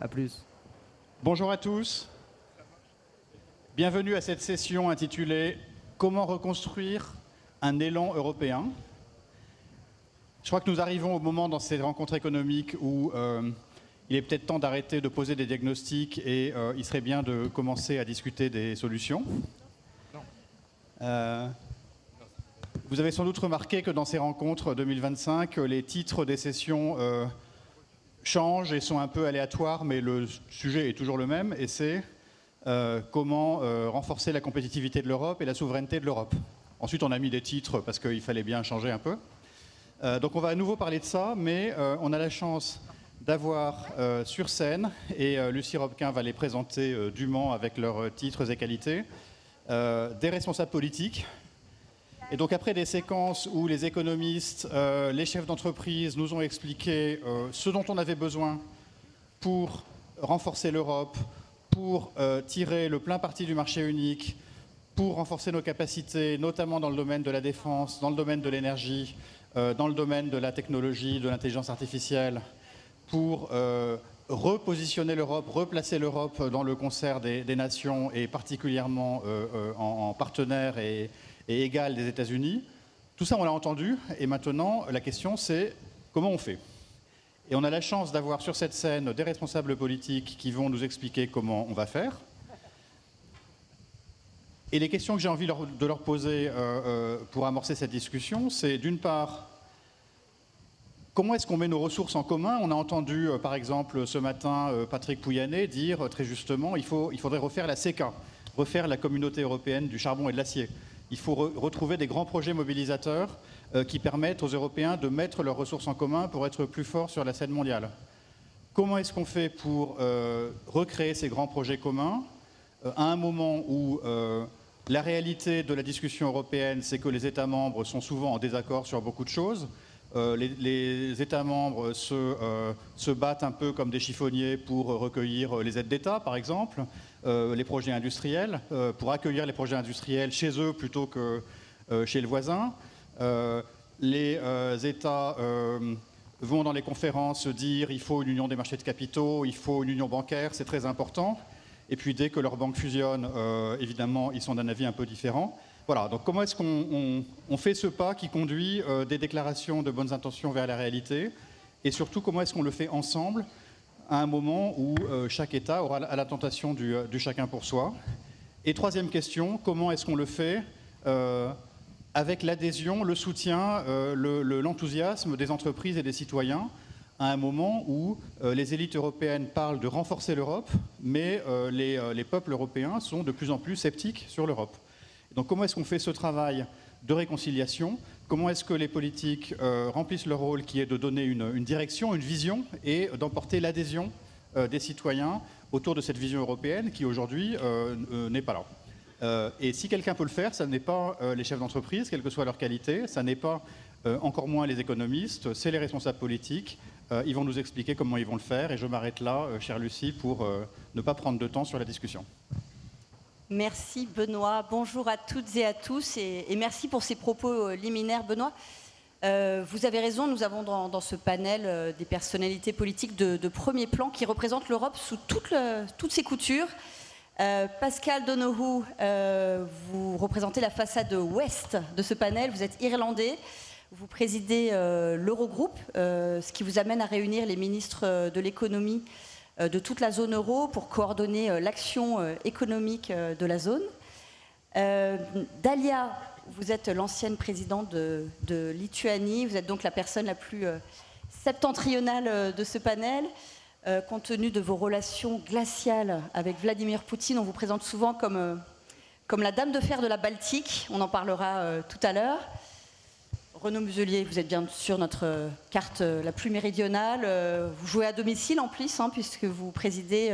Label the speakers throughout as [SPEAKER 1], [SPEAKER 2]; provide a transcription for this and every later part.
[SPEAKER 1] À plus.
[SPEAKER 2] Bonjour à tous. Bienvenue à cette session intitulée « Comment reconstruire un élan européen ?» Je crois que nous arrivons au moment dans ces rencontres économiques où il est peut-être temps d'arrêter de poser des diagnostics et il serait bien de commencer à discuter des solutions. Vous avez sans doute remarqué que dans ces rencontres 2025, les titres des sessions changent et sont un peu aléatoires, mais le sujet est toujours le même, et c'est comment renforcer la compétitivité de l'Europe et la souveraineté de l'Europe. Ensuite, on a mis des titres parce qu'il fallait bien changer un peu. Donc on va à nouveau parler de ça, mais on a la chance d'avoir sur scène, et Lucie Robquin va les présenter dûment avec leurs titres et qualités, des responsables politiques. Et donc après des séquences où les économistes, les chefs d'entreprise nous ont expliqué ce dont on avait besoin pour renforcer l'Europe, pour tirer le plein parti du marché unique, pour renforcer nos capacités, notamment dans le domaine de la défense, dans le domaine de l'énergie, dans le domaine de la technologie, de l'intelligence artificielle, pour repositionner l'Europe, replacer l'Europe dans le concert des nations et particulièrement en partenaire et égal des États-Unis. Tout ça, on l'a entendu, et maintenant, la question, c'est comment on fait? Et on a la chance d'avoir sur cette scène des responsables politiques qui vont nous expliquer comment on va faire. Et les questions que j'ai envie de leur poser pour amorcer cette discussion, c'est d'une part, comment est-ce qu'on met nos ressources en commun? On a entendu, par exemple, ce matin, Patrick Pouyanné dire très justement il faudrait refaire la CECA, refaire la communauté européenne du charbon et de l'acier. Il faut retrouver des grands projets mobilisateurs qui permettent aux Européens de mettre leurs ressources en commun pour être plus forts sur la scène mondiale. Comment est-ce qu'on fait pour recréer ces grands projets communs à un moment où la réalité de la discussion européenne, c'est que les États membres sont souvent en désaccord sur beaucoup de choses. Les États membres se battent un peu comme des chiffonniers pour recueillir les aides d'État, par exemple, les projets industriels, pour accueillir les projets industriels chez eux plutôt que chez le voisin. Les États vont dans les conférences dire il faut une union des marchés de capitaux, il faut une union bancaire, c'est très important. Et puis dès que leurs banques fusionnent, évidemment, ils sont d'un avis un peu différent. Voilà, donc comment est-ce qu'on fait ce pas qui conduit des déclarations de bonnes intentions vers la réalité? Et surtout, comment est-ce qu'on le fait ensemble à un moment où chaque État aura la tentation du chacun pour soi? Et troisième question, comment est-ce qu'on le fait avec l'adhésion, le soutien, l'enthousiasme des entreprises et des citoyens à un moment où les élites européennes parlent de renforcer l'Europe, mais les peuples européens sont de plus en plus sceptiques sur l'Europe. Donc comment est-ce qu'on fait ce travail de réconciliation? Comment est-ce que les politiques remplissent leur rôle qui est de donner une direction, une vision et d'emporter l'adhésion des citoyens autour de cette vision européenne qui aujourd'hui n'est pas là. Et si quelqu'un peut le faire, ça n'est pas les chefs d'entreprise, quelle que soit leur qualité, ça n'est pas encore moins les économistes, c'est les responsables politiques. Ils vont nous expliquer comment ils vont le faire et je m'arrête là, chère Lucie, pour ne pas prendre de temps sur la discussion.
[SPEAKER 3] Merci Benoît, bonjour à toutes et à tous et merci pour ces propos liminaires Benoît. Vous avez raison, nous avons dans ce panel des personnalités politiques de premier plan qui représentent l'Europe sous toutes ses coutures. Pascal Donoghue, vous représentez la façade ouest de ce panel, vous êtes irlandais, vous présidez l'Eurogroupe, ce qui vous amène à réunir les ministres de l'économie de toute la zone euro pour coordonner l'action économique de la zone. Dalia, vous êtes l'ancienne présidente de Lituanie, vous êtes donc la personne la plus septentrionale de ce panel. Compte tenu de vos relations glaciales avec Vladimir Poutine, on vous présente souvent comme la dame de fer de la Baltique, on en parlera tout à l'heure. Renaud Muselier, vous êtes bien sûr notre carte la plus méridionale. Vous jouez à domicile en plus, puisque vous présidez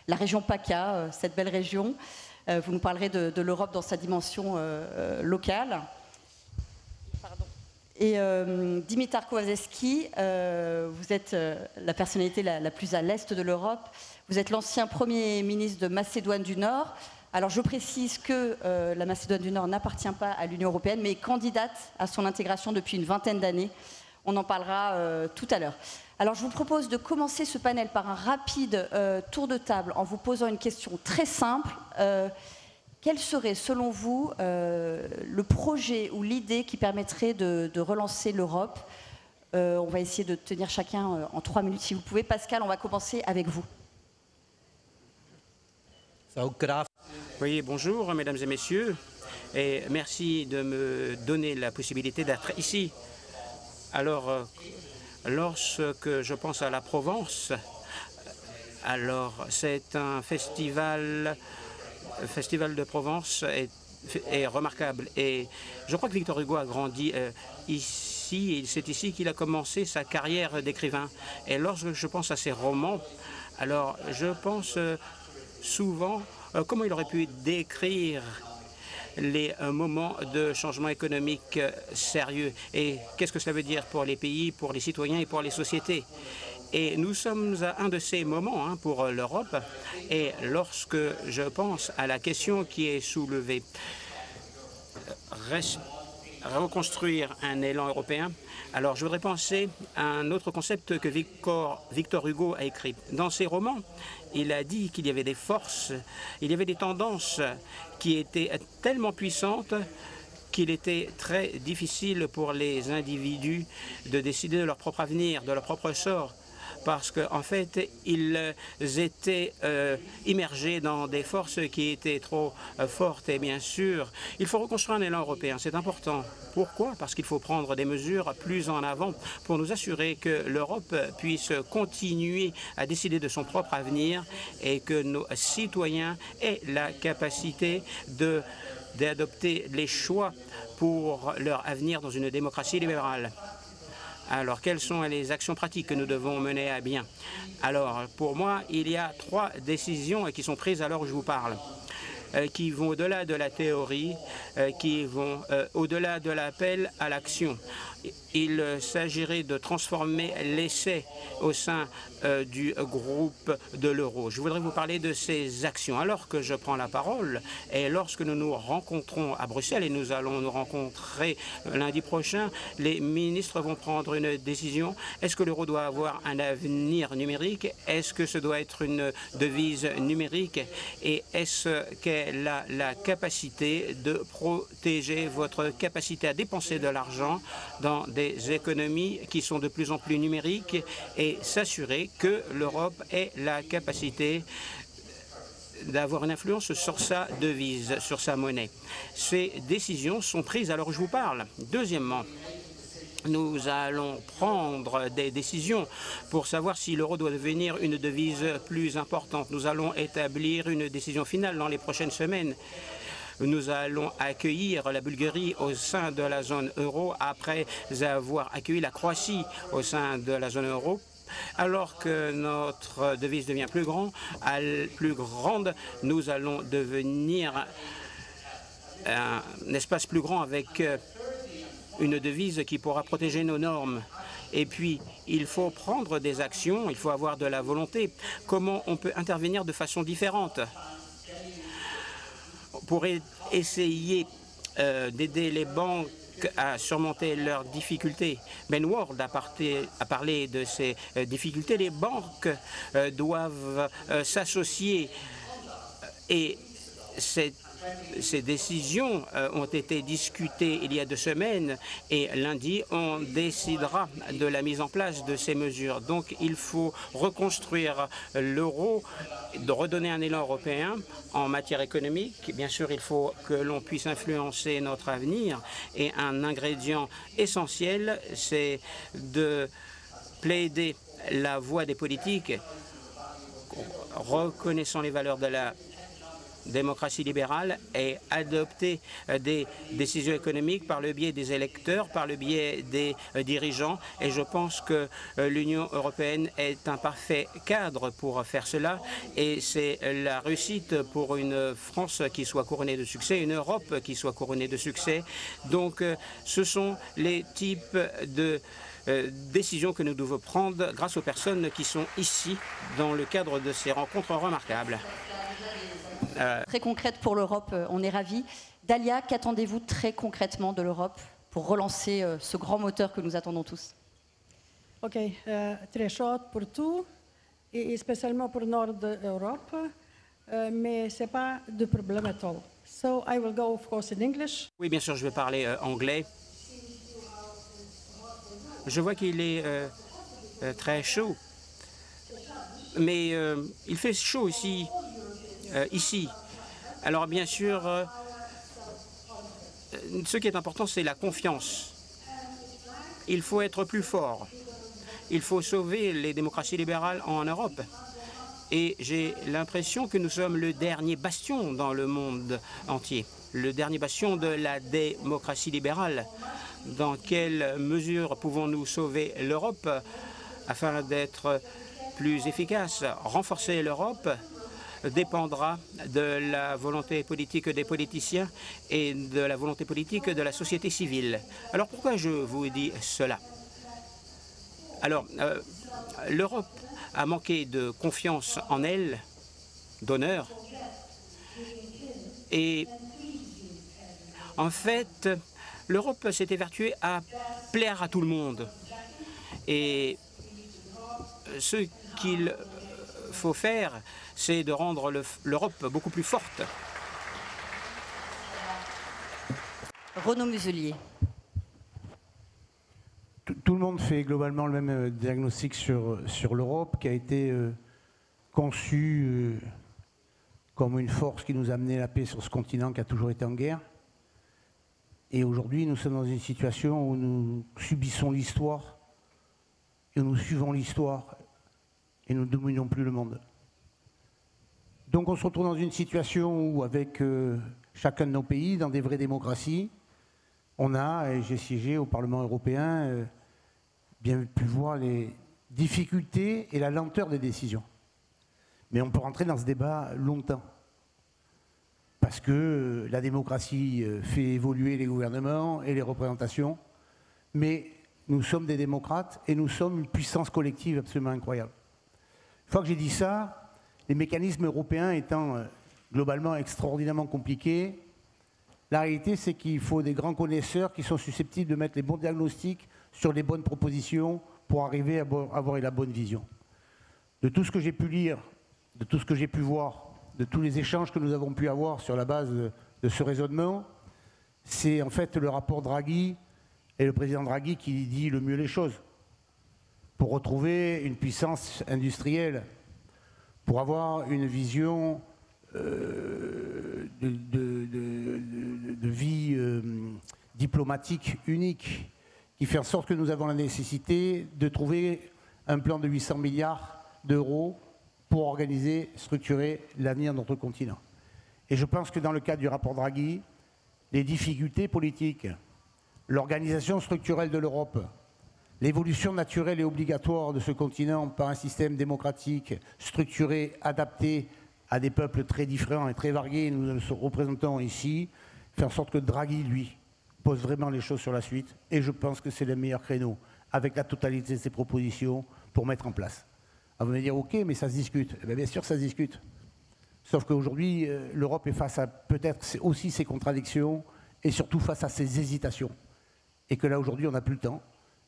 [SPEAKER 3] la région PACA, cette belle région. Vous nous parlerez de l'Europe dans sa dimension locale. Pardon. Et Dimitar Kovaceski, vous êtes la personnalité la plus à l'est de l'Europe. Vous êtes l'ancien Premier ministre de Macédoine du Nord. Alors je précise que la Macédoine du Nord n'appartient pas à l'Union européenne, mais est candidate à son intégration depuis une vingtaine d'années. On en parlera tout à l'heure. Alors je vous propose de commencer ce panel par un rapide tour de table en vous posant une question très simple. Quel serait, selon vous, le projet ou l'idée qui permettrait de relancer l'Europe? On va essayer de tenir chacun en 3 minutes, si vous pouvez. Pascal, on va commencer avec vous.
[SPEAKER 1] Oui, bonjour, mesdames et messieurs, et merci de me donner la possibilité d'être ici. Alors, lorsque je pense à la Provence, alors c'est un festival de Provence est remarquable. Et je crois que Victor Hugo a grandi ici, et c'est ici qu'il a commencé sa carrière d'écrivain. Et lorsque je pense à ses romans, alors je pense souvent comment il aurait pu décrire les moments de changement économique sérieux et qu'est-ce que cela veut dire pour les pays, pour les citoyens et pour les sociétés. Et nous sommes à un de ces moments pour l'Europe. Et lorsque je pense à la question qui est soulevée, reconstruire un élan européen, alors je voudrais penser à un autre concept que Victor Hugo a écrit. Dans ses romans, il a dit qu'il y avait des forces, il y avait des tendances qui étaient tellement puissantes qu'il était très difficile pour les individus de décider de leur propre avenir, de leur propre sort, parce qu'en fait, ils étaient immergés dans des forces qui étaient trop fortes. Et bien sûr, il faut reconstruire un élan européen, c'est important. Pourquoi? Parce qu'il faut prendre des mesures plus en avant pour nous assurer que l'Europe puisse continuer à décider de son propre avenir et que nos citoyens aient la capacité d'adopter les choix pour leur avenir dans une démocratie libérale. Alors, quelles sont les actions pratiques que nous devons mener à bien? Alors, pour moi, il y a 3 décisions qui sont prises à l'heure où je vous parle, qui vont au-delà de la théorie, qui vont au-delà de l'appel à l'action. Il s'agirait de transformer l'essai au sein du groupe de l'euro. Je voudrais vous parler de ces actions. Alors que je prends la parole et lorsque nous nous rencontrons à Bruxelles, et nous allons nous rencontrer lundi prochain, les ministres vont prendre une décision. Est-ce que l'euro doit avoir un avenir numérique? Est-ce que ce doit être une devise numérique? Et est-ce qu'elle a la capacité de protéger votre capacité à dépenser de l'argent dans des économies qui sont de plus en plus numériques et s'assurer que l'Europe ait la capacité d'avoir une influence sur sa devise, sur sa monnaie. Ces décisions sont prises alors que je vous parle. Deuxièmement, nous allons prendre des décisions pour savoir si l'euro doit devenir une devise plus importante. Nous allons établir une décision finale dans les prochaines semaines. Nous allons accueillir la Bulgarie au sein de la zone euro après avoir accueilli la Croatie au sein de la zone euro. Alors que notre devise devient plus grande, nous allons devenir un espace plus grand avec une devise qui pourra protéger nos normes. Et puis, il faut prendre des actions, il faut avoir de la volonté. Comment on peut intervenir de façon différente pour essayer d'aider les banques à surmonter leurs difficultés. Ben Ward a parlé de ces difficultés. Les banques doivent s'associer et ces décisions ont été discutées il y a 2 semaines et lundi, on décidera de la mise en place de ces mesures. Donc, il faut reconstruire l'euro, de redonner un élan européen en matière économique. Bien sûr, il faut que l'on puisse influencer notre avenir et un ingrédient essentiel, c'est de plaider la voix des politiques, reconnaissant les valeurs de la démocratie libérale et adopter des décisions économiques par le biais des électeurs, par le biais des dirigeants. Et je pense que l'Union européenne est un parfait cadre pour faire cela. Et c'est la réussite pour une France qui soit couronnée de succès, une Europe qui soit couronnée de succès. Donc, ce sont les types de décisions que nous devons prendre grâce aux personnes qui sont ici dans le cadre de ces rencontres remarquables.
[SPEAKER 3] Très concrète pour l'Europe, on est ravis. Dalia, qu'attendez-vous très concrètement de l'Europe pour relancer ce grand moteur que nous attendons tous?
[SPEAKER 4] OK, très chaude pour tout, et spécialement pour le nord de l'Europe, mais ce n'est pas de problème à tout. So I will go, of course, in English.
[SPEAKER 1] Oui, bien sûr, je vais parler anglais. Je vois qu'il est très chaud, mais il fait chaud ici. Alors, bien sûr, ce qui est important, c'est la confiance. Il faut être plus fort. Il faut sauver les démocraties libérales en Europe. Et j'ai l'impression que nous sommes le dernier bastion dans le monde entier, le dernier bastion de la démocratie libérale. Dans quelle mesure pouvons-nous sauver l'Europe afin d'être plus efficace? Renforcer l'Europe dépendra de la volonté politique des politiciens et de la volonté politique de la société civile. Alors pourquoi je vous dis cela? Alors, l'Europe a manqué de confiance en elle, d'honneur, et en fait, l'Europe s'est évertuée à plaire à tout le monde. Et ce qu'il faut faire, c'est de rendre l'Europe beaucoup plus forte.
[SPEAKER 3] Renaud Muselier.
[SPEAKER 5] Tout le monde fait globalement le même diagnostic sur l'Europe, qui a été conçue comme une force qui nous a amené la paix sur ce continent qui a toujours été en guerre. Et aujourd'hui, nous sommes dans une situation où nous subissons l'histoire, et où nous suivons l'histoire, et nous ne dominons plus le monde. Donc on se retrouve dans une situation où, avec chacun de nos pays, dans des vraies démocraties, on a, et j'ai siégé au Parlement européen, bien pu voir les difficultés et la lenteur des décisions. Mais on peut rentrer dans ce débat longtemps. Parce que la démocratie fait évoluer les gouvernements et les représentations. Mais nous sommes des démocrates et nous sommes une puissance collective absolument incroyable. Une fois que j'ai dit ça, les mécanismes européens étant globalement extraordinairement compliqués, la réalité, c'est qu'il faut des grands connaisseurs qui sont susceptibles de mettre les bons diagnostics sur les bonnes propositions pour arriver à avoir la bonne vision. De tout ce que j'ai pu lire, de tout ce que j'ai pu voir, de tous les échanges que nous avons pu avoir sur la base de ce raisonnement, c'est en fait le rapport Draghi et le président Draghi qui dit le mieux les choses. Pour retrouver une puissance industrielle, pour avoir une vision de vie diplomatique unique, qui fait en sorte que nous avons la nécessité de trouver un plan de 800 milliards d'euros pour organiser, structurer l'avenir de notre continent. Et je pense que dans le cadre du rapport Draghi, les difficultés politiques, l'organisation structurelle de l'Europe, l'évolution naturelle et obligatoire de ce continent par un système démocratique structuré, adapté à des peuples très différents et très variés, nous le représentons ici, fait en sorte que Draghi, lui, pose vraiment les choses sur la suite. Et je pense que c'est le meilleur créneau, avec la totalité de ses propositions, pour mettre en place. Alors vous allez me dire, ok, mais ça se discute. Eh bien sûr, ça se discute. Sauf qu'aujourd'hui, l'Europe est face à peut-être aussi ses contradictions et surtout face à ses hésitations. Et que là, aujourd'hui, on n'a plus le temps.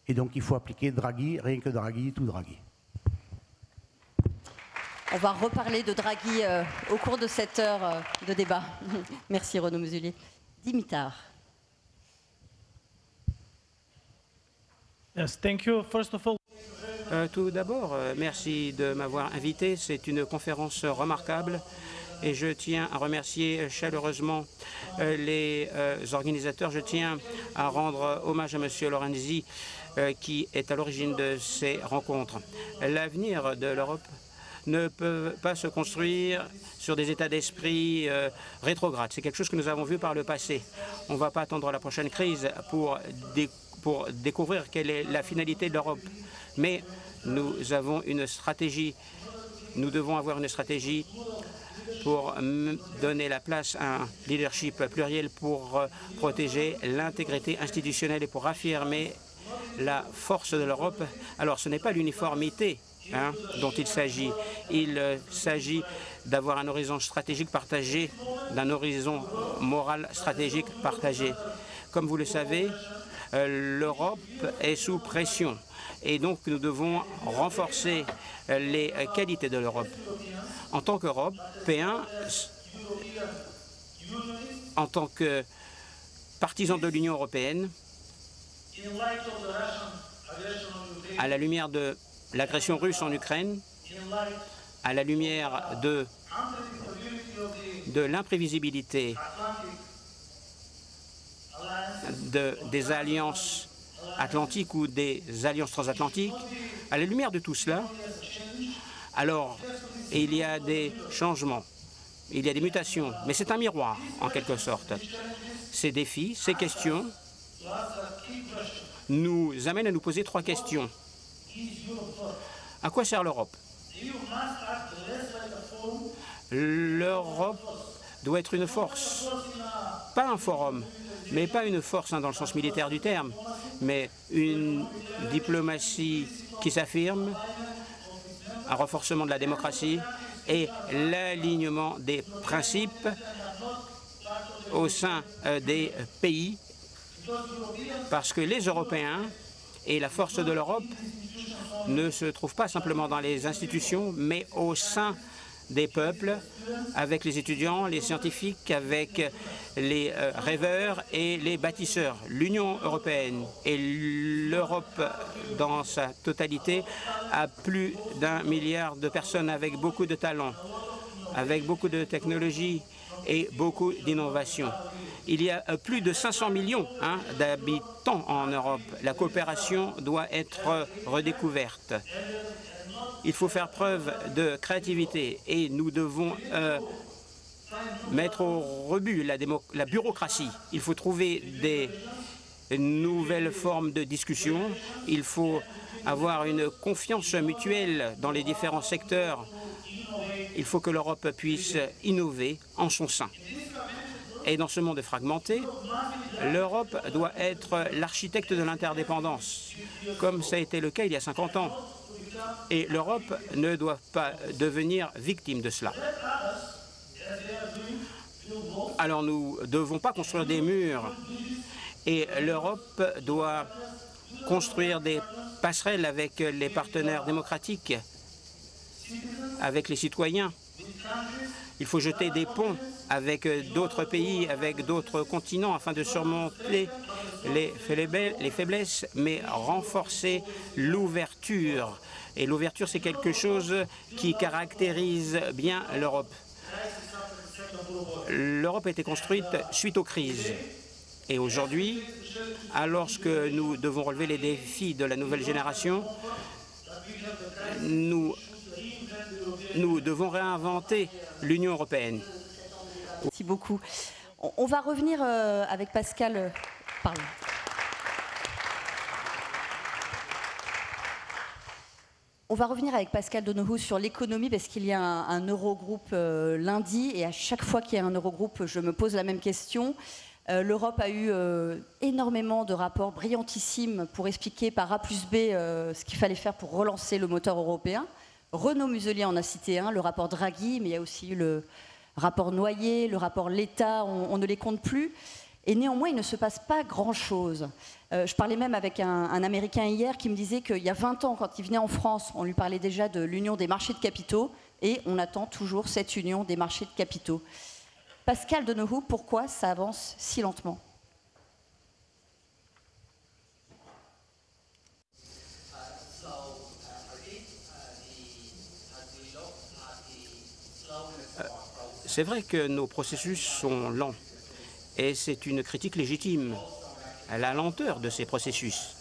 [SPEAKER 5] Et donc, il faut appliquer Draghi, rien que Draghi, tout Draghi.
[SPEAKER 3] On va reparler de Draghi au cours de cette heure de débat. Merci Renaud Muselier. Dimitar.
[SPEAKER 6] Yes, thank you. First of all.
[SPEAKER 1] Tout d'abord, merci de m'avoir invité. C'est une conférence remarquable et je tiens à remercier chaleureusement les organisateurs. Je tiens à rendre hommage à M. Lorenzi qui est à l'origine de ces rencontres. L'avenir de l'Europe ne peut pas se construire sur des états d'esprit rétrogrades. C'est quelque chose que nous avons vu par le passé. On ne va pas attendre la prochaine crise pour découvrir quelle est la finalité de l'Europe. Mais nous avons une stratégie, nous devons avoir une stratégie pour donner la place à un leadership pluriel pour protéger l'intégrité institutionnelle et pour affirmer la force de l'Europe. Alors ce n'est pas l'uniformité dont il s'agit. Il s'agit d'avoir un horizon stratégique partagé, d'un horizon moral stratégique partagé. Comme vous le savez, l'Europe est sous pression et donc nous devons renforcer les qualités de l'Europe. En tant qu'Européens, en tant que partisans de l'Union européenne, à la lumière de l'agression russe en Ukraine, à la lumière de l'imprévisibilité des alliances atlantiques ou des alliances transatlantiques, à la lumière de tout cela, alors il y a des changements, il y a des mutations, mais c'est un miroir en quelque sorte. Ces défis, ces questions nous amènent à nous poser trois questions. À quoi sert l'Europe? L'Europe doit être une force, pas un forum, mais pas une force dans le sens militaire du terme, mais une diplomatie qui s'affirme, un renforcement de la démocratie et l'alignement des principes au sein des pays, parce que les Européens et la force de l'Europe ne se trouvent pas simplement dans les institutions, mais au sein des peuples, avec les étudiants, les scientifiques, avec les rêveurs et les bâtisseurs. L'Union européenne et l'Europe dans sa totalité a plus d'1 milliard de personnes avec beaucoup de talents, avec beaucoup de technologies et beaucoup d'innovations. Il y a plus de 500 millions d'habitants en Europe. La coopération doit être redécouverte. Il faut faire preuve de créativité et nous devons mettre au rebut la bureaucratie. Il faut trouver des nouvelles formes de discussion. Il faut avoir une confiance mutuelle dans les différents secteurs. Il faut que l'Europe puisse innover en son sein. Et dans ce monde fragmenté, l'Europe doit être l'architecte de l'interdépendance, comme ça a été le cas il y a 50 ans. Et l'Europe ne doit pas devenir victime de cela. Alors nous ne devons pas construire des murs et l'Europe doit construire des passerelles avec les partenaires démocratiques, avec les citoyens. Il faut jeter des ponts avec d'autres pays, avec d'autres continents afin de surmonter les faiblesses, mais renforcer l'ouverture. Et l'ouverture, c'est quelque chose qui caractérise bien l'Europe. L'Europe a été construite suite aux crises. Et aujourd'hui, alors que nous devons relever les défis de la nouvelle génération, nous devons réinventer l'Union européenne.
[SPEAKER 3] Merci beaucoup. On va revenir avec Pascal. Pardon. On va revenir avec Pascal Donohoe sur l'économie parce qu'il y a un Eurogroupe lundi et à chaque fois qu'il y a un Eurogroupe, je me pose la même question. L'Europe a eu énormément de rapports brillantissimes pour expliquer par A plus B ce qu'il fallait faire pour relancer le moteur européen. Renaud Muselier en a cité un, le rapport Draghi, mais il y a aussi eu le rapport Noyer, le rapport Letta, on ne les compte plus. Et néanmoins, il ne se passe pas grand-chose. Je parlais même avec un Américain hier qui me disait qu'il y a 20 ans, quand il venait en France, on lui parlait déjà de l'union des marchés de capitaux et on attend toujours cette union des marchés de capitaux. Pascal Donohoe, pourquoi ça avance si lentement ?
[SPEAKER 1] C'est vrai que nos processus sont lents et c'est une critique légitime à la lenteur de ces processus.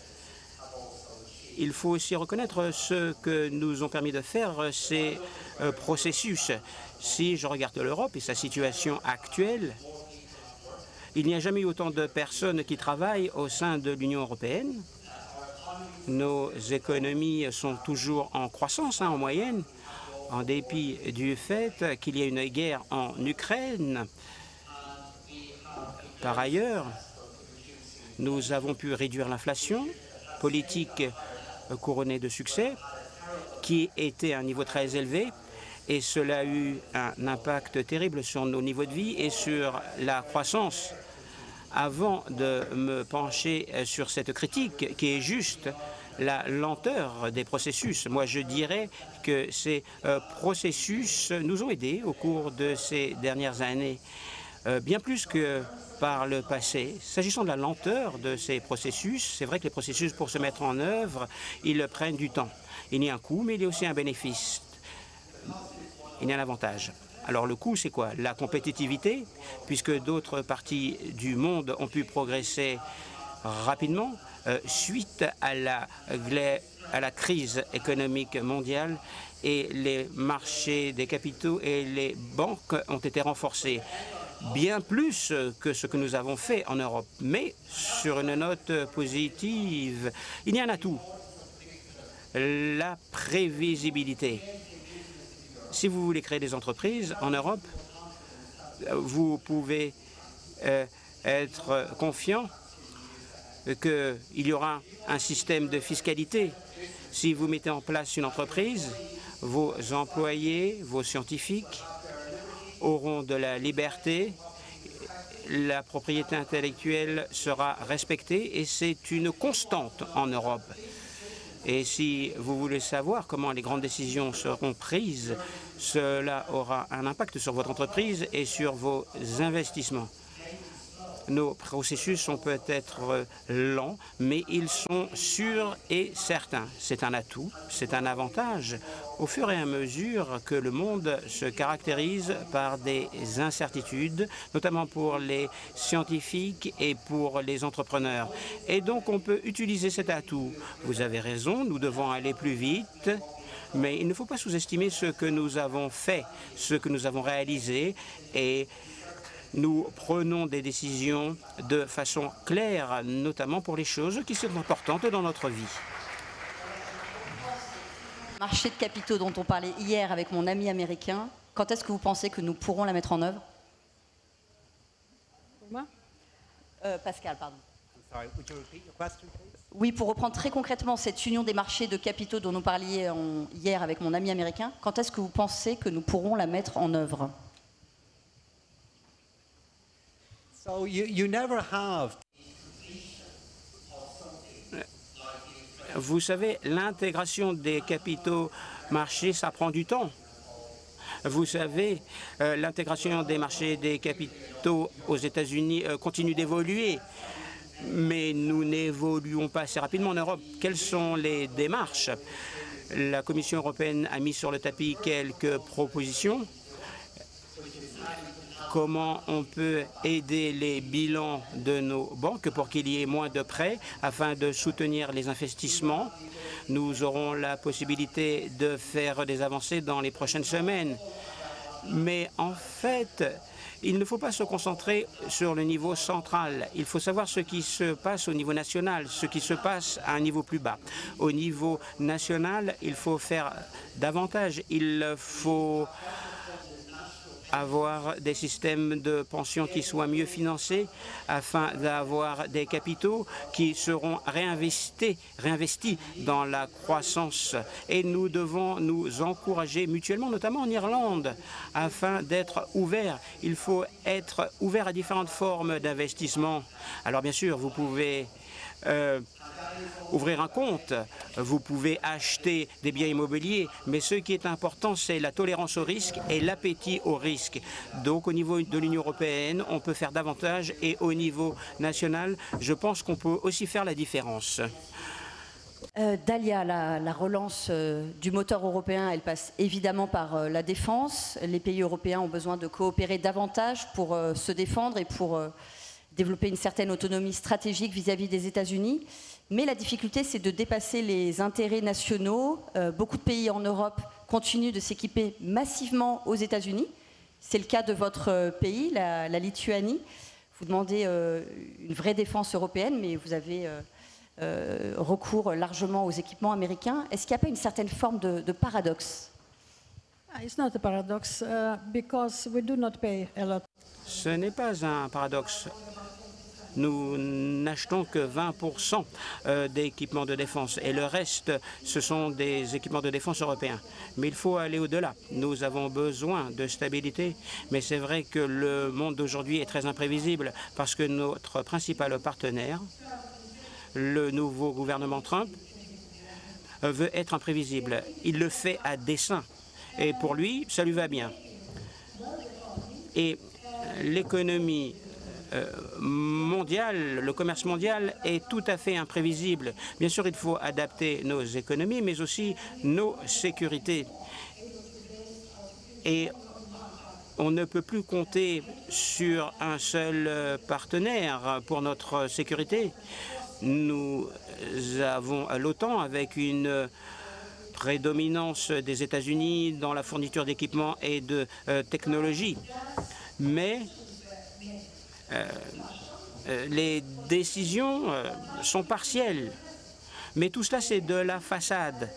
[SPEAKER 1] Il faut aussi reconnaître ce que nous ont permis de faire ces processus. Si je regarde l'Europe et sa situation actuelle, il n'y a jamais eu autant de personnes qui travaillent au sein de l'Union européenne. Nos économies sont toujours en croissance, en moyenne, en dépit du fait qu'il y a une guerre en Ukraine. Par ailleurs, nous avons pu réduire l'inflation, politique couronnée de succès, qui était à un niveau très élevé, et cela a eu un impact terrible sur nos niveaux de vie et sur la croissance. Avant de me pencher sur cette critique qui est juste, la lenteur des processus, moi je dirais que ces processus nous ont aidés au cours de ces dernières années, bien plus que par le passé. S'agissant de la lenteur de ces processus, c'est vrai que les processus pour se mettre en œuvre, ils prennent du temps. Il y a un coût, mais il y a aussi un bénéfice. Il y a un avantage. Alors le coût, c'est quoi? La compétitivité, puisque d'autres parties du monde ont pu progresser rapidement suite à la crise économique mondiale, et les marchés des capitaux et les banques ont été renforcés. Bien plus que ce que nous avons fait en Europe. Mais sur une note positive, il y a un atout, la prévisibilité. Si vous voulez créer des entreprises en Europe, vous pouvez être confiant qu'il y aura un système de fiscalité. Si vous mettez en place une entreprise, vos employés, vos scientifiques auront de la liberté, la propriété intellectuelle sera respectée et c'est une constante en Europe. Et si vous voulez savoir comment les grandes décisions seront prises, cela aura un impact sur votre entreprise et sur vos investissements. Nos processus sont peut-être lents, mais ils sont sûrs et certains. C'est un atout, c'est un avantage au fur et à mesure que le monde se caractérise par des incertitudes, notamment pour les scientifiques et pour les entrepreneurs. Et donc on peut utiliser cet atout. Vous avez raison, nous devons aller plus vite. Mais il ne faut pas sous-estimer ce que nous avons fait, ce que nous avons réalisé, et nous prenons des décisions de façon claire, notamment pour les choses qui sont importantes dans notre vie.
[SPEAKER 3] Marché de capitaux dont on parlait hier avec mon ami américain, quand est-ce que vous pensez que nous pourrons la mettre en œuvre?
[SPEAKER 4] Pour moi?
[SPEAKER 3] Pascal, pardon.
[SPEAKER 6] Sorry, would you repeat your question, please?
[SPEAKER 3] Oui, pour reprendre très concrètement cette union des marchés de capitaux dont nous parlions hier avec mon ami américain, quand est-ce que vous pensez que nous pourrons la mettre en œuvre?
[SPEAKER 6] So you never have.
[SPEAKER 1] Vous savez, l'intégration des capitaux marchés, ça prend du temps. Vous savez, l'intégration des marchés des capitaux aux États-Unis continue d'évoluer, mais nous n'évoluons pas assez rapidement en Europe. Quelles sont les démarches? La Commission européenne a mis sur le tapis quelques propositions. Comment on peut aider les bilans de nos banques pour qu'il y ait moins de prêts afin de soutenir les investissements. Nous aurons la possibilité de faire des avancées dans les prochaines semaines. Mais en fait, il ne faut pas se concentrer sur le niveau central. Il faut savoir ce qui se passe au niveau national, ce qui se passe à un niveau plus bas. Au niveau national, il faut faire davantage. Il faut avoir des systèmes de pension qui soient mieux financés afin d'avoir des capitaux qui seront réinvestis dans la croissance. Et nous devons nous encourager mutuellement, notamment en Irlande, afin d'être ouverts. Il faut être ouvert à différentes formes d'investissement. Alors bien sûr, vous pouvez ouvrir un compte, vous pouvez acheter des biens immobiliers, mais ce qui est important, c'est la tolérance au risque et l'appétit au risque. Donc au niveau de l'Union européenne, on peut faire davantage et au niveau national, je pense qu'on peut aussi faire la différence.
[SPEAKER 3] Dalia, la relance du moteur européen, elle passe évidemment par la défense. Les pays européens ont besoin de coopérer davantage pour se défendre et pour développer une certaine autonomie stratégique vis-à-vis des États-Unis. Mais la difficulté, c'est de dépasser les intérêts nationaux. Beaucoup de pays en Europe continuent de s'équiper massivement aux États-Unis. C'est le cas de votre pays, la Lituanie. Vous demandez une vraie défense européenne, mais vous avez recours largement aux équipements américains. Est-ce qu'il n'y a pas une certaine forme de paradoxe?
[SPEAKER 4] It's not a paradox because we do not pay a lot.
[SPEAKER 1] Ce n'est pas un paradoxe. Nous n'achetons que 20% d'équipements de défense et le reste, ce sont des équipements de défense européens. Mais il faut aller au-delà. Nous avons besoin de stabilité, mais c'est vrai que le monde d'aujourd'hui est très imprévisible parce que notre principal partenaire, le nouveau gouvernement Trump, veut être imprévisible. Il le fait à dessein. Et pour lui, ça lui va bien. Et l'économie mondiale, le commerce mondial est tout à fait imprévisible. Bien sûr, il faut adapter nos économies, mais aussi nos sécurités. Et on ne peut plus compter sur un seul partenaire pour notre sécurité. Nous avons l'OTAN avec une prédominance des États-Unis dans la fourniture d'équipements et de technologies. Mais les décisions sont partielles. Mais tout cela, c'est de la façade.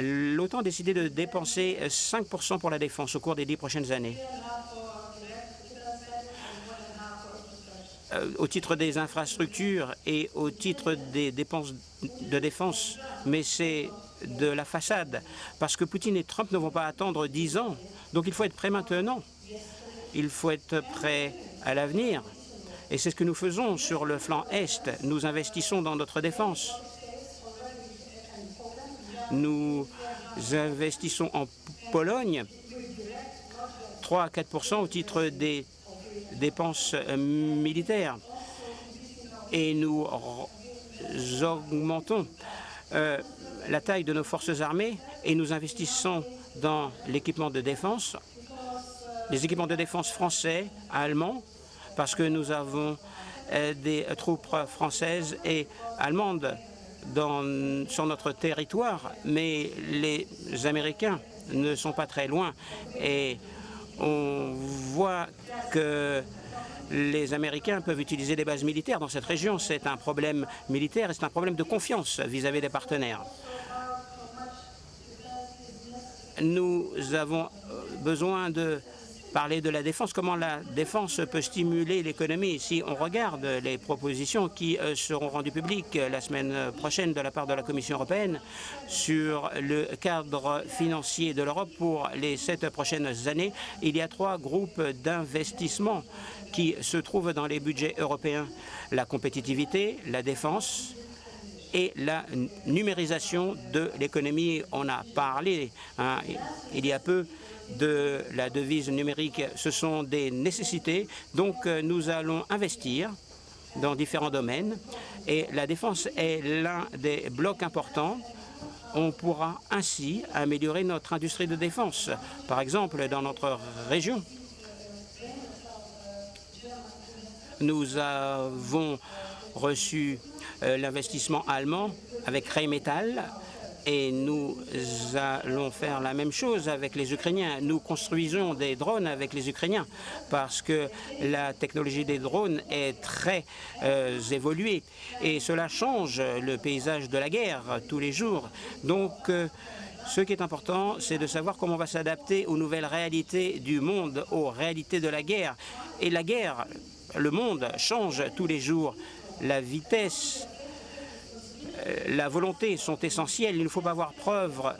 [SPEAKER 1] L'OTAN a décidé de dépenser 5% pour la défense au cours des 10 prochaines années. Au titre des infrastructures et au titre des dépenses de défense. Mais c'est de la façade, parce que Poutine et Trump ne vont pas attendre 10 ans. Donc il faut être prêt maintenant. Il faut être prêt à l'avenir. Et c'est ce que nous faisons sur le flanc Est. Nous investissons dans notre défense. Nous investissons en Pologne 3 à 4% au titre des dépenses militaires. Et nous augmentons la taille de nos forces armées et nous investissons dans l'équipement de défense, les équipements de défense français, allemands, parce que nous avons des troupes françaises et allemandes sur notre territoire, mais les Américains ne sont pas très loin. Et on voit que les Américains peuvent utiliser des bases militaires dans cette région. C'est un problème militaire et c'est un problème de confiance vis-à-vis des partenaires. Nous avons besoin de parler de la défense, comment la défense peut stimuler l'économie. Si on regarde les propositions qui seront rendues publiques la semaine prochaine de la part de la Commission européenne sur le cadre financier de l'Europe pour les 7 prochaines années, il y a 3 groupes d'investissement qui se trouvent dans les budgets européens. La compétitivité, la défense et la numérisation de l'économie. On a parlé il y a peu de la devise numérique. Ce sont des nécessités. Donc nous allons investir dans différents domaines et la défense est l'un des blocs importants. On pourra ainsi améliorer notre industrie de défense. Par exemple, dans notre région, nous avons reçu l'investissement allemand avec Rheinmetall et nous allons faire la même chose avec les Ukrainiens. Nous construisons des drones avec les Ukrainiens parce que la technologie des drones est très évoluée et cela change le paysage de la guerre tous les jours. Donc ce qui est important, c'est de savoir comment on va s'adapter aux nouvelles réalités du monde, aux réalités de la guerre. Et la guerre, le monde change tous les jours. La vitesse, la volonté sont essentielles. Il ne faut pas avoir preuve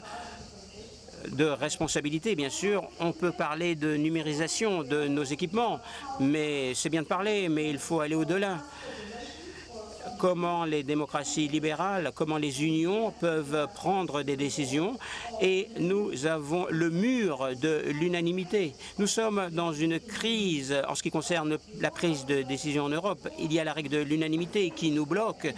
[SPEAKER 1] de responsabilité, bien sûr. On peut parler de numérisation de nos équipements, mais c'est bien de parler, mais il faut aller au-delà. Comment les démocraties libérales, comment les unions peuvent prendre des décisions. Et nous avons le mur de l'unanimité. Nous sommes dans une crise en ce qui concerne la prise de décision en Europe. Il y a la règle de l'unanimité qui nous bloque.